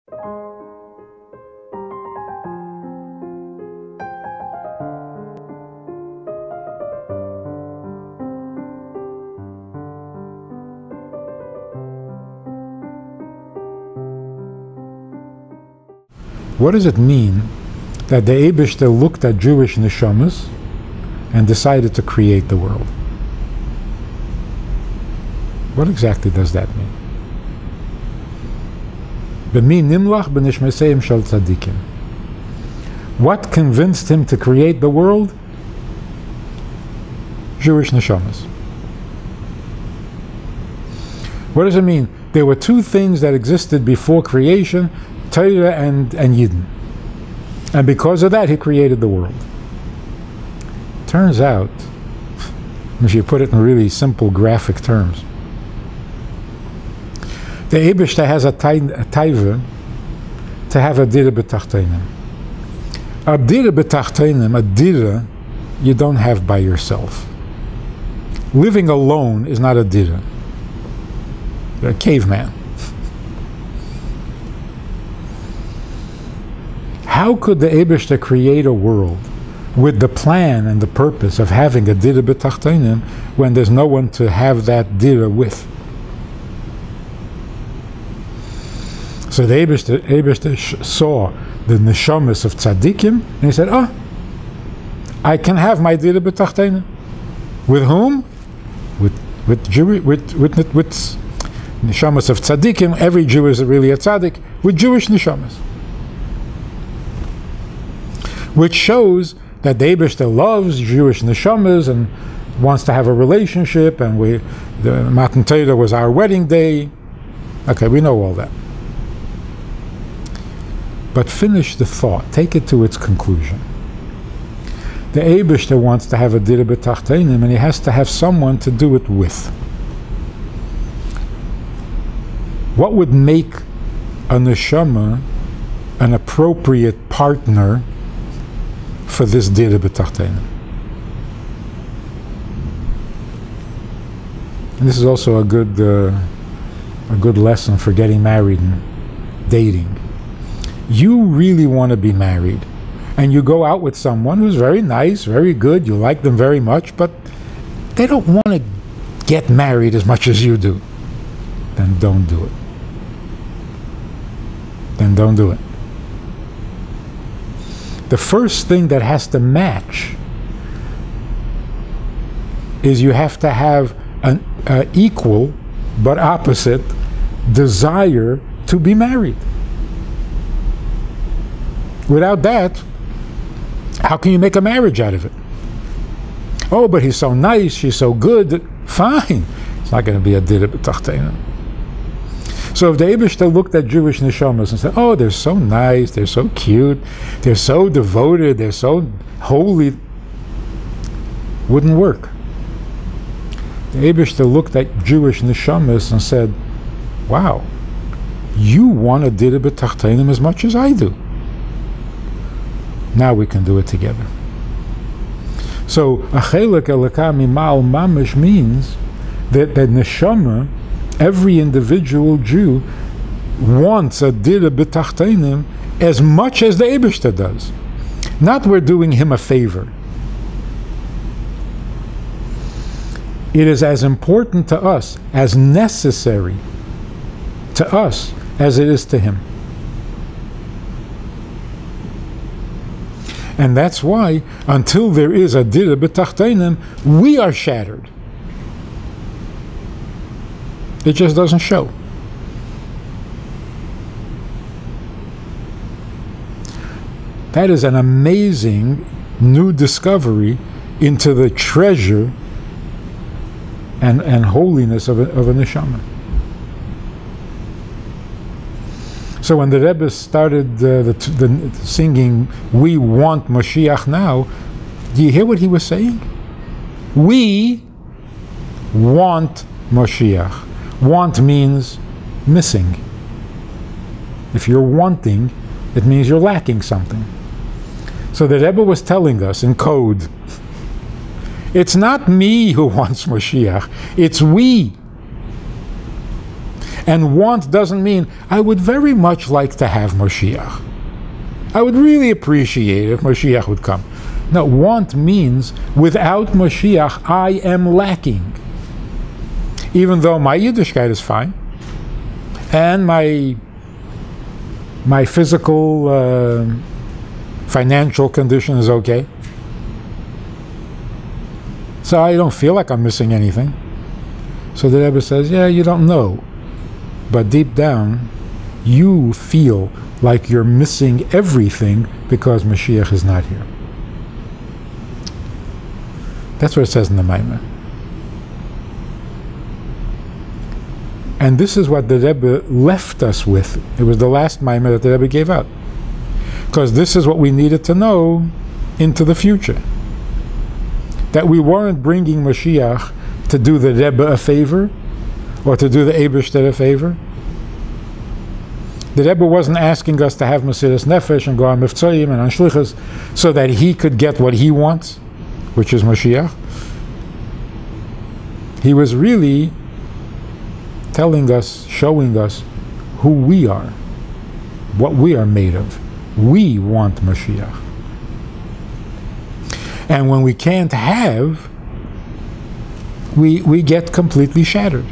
What does it mean that the Eibishter looked at Jewish neshamas and decided to create the world? What exactly does that mean? What convinced him to create the world? Jewish neshamas. What does it mean? There were two things that existed before creation, Torah and Yidden. And because of that, he created the world. Turns out, if you put it in really simple graphic terms, the Eibishter has a taiva to have a dira b'tachtenim. A dira b'tachtenim, a dira, you don't have by yourself. Living alone is not a dira. You're a caveman. How could the Eibishter create a world with the plan and the purpose of having a dira b'tachtenim when there's no one to have that dira with? So the Eibishter saw the neshamas of tzaddikim, and he said, I can have my dira b'tachtenim. With whom? With neshamas of tzaddikim. Every Jew is really a tzaddik, with Jewish neshamas. Which shows that the Eibishter loves Jewish neshamas and wants to have a relationship, and the Matan Torah was our wedding day. Okay, we know all that. But finish the thought, take it to its conclusion. The Eibishter wants to have a dira b'tachtenim, and he has to have someone to do it with. What would make a neshama an appropriate partner for this dira b'tachtenim? And this is also a good lesson for getting married and dating. You really want to be married, and you go out with someone who's very nice, very good, you like them very much, but they don't want to get married as much as you do. Then don't do it. Then don't do it. The first thing that has to match is you have to have an equal but opposite desire to be married. Without that, how can you make a marriage out of it? Oh, but he's so nice, she's so good. Fine. It's not going to be a dira b'tachtenim. So if the Eibishter looked at Jewish neshamas and said, oh, they're so nice, they're so cute, they're so devoted, they're so holy, wouldn't work. The Eibishter looked at Jewish neshamas and said, wow, you want a dira b'tachtenim as much as I do. Now we can do it together. So, achelek elaka mimal mamish means that neshama, every individual Jew, wants a dira b'tachtenim as much as the Eibishter does. Not we're doing him a favor. It is as important to us, as necessary to us, as it is to him. And that's why, until there is a dira b'tachtenim, we are shattered. It just doesn't show. That is an amazing new discovery into the treasure and holiness of a neshama. So when the Rebbe started the singing, "We want Moshiach now," do you hear what he was saying? We want Moshiach. Want means missing. If you're wanting, it means you're lacking something. So the Rebbe was telling us in code, it's not me who wants Moshiach, it's we. And want doesn't mean, I would very much like to have Moshiach. I would really appreciate it if Moshiach would come. No, want means, without Moshiach, I am lacking. Even though my Yiddishkeit is fine, and my physical, financial condition is okay. So I don't feel like I'm missing anything. So the Rebbe says, yeah, you don't know. But deep down, you feel like you're missing everything because Mashiach is not here. That's what it says in the Maimon. And this is what the Rebbe left us with. It was the last Maimon that the Rebbe gave out. Because this is what we needed to know into the future. That we weren't bringing Mashiach to do the Rebbe a favor, or to do the Eibishter a favor. The Rebbe wasn't asking us to have Mesiras Nefesh and go on Mivtzoyim and on Shlichus so that he could get what he wants, which is Mashiach. He was really telling us, showing us who we are, what we are made of. We want Mashiach. And when we can't have, we get completely shattered.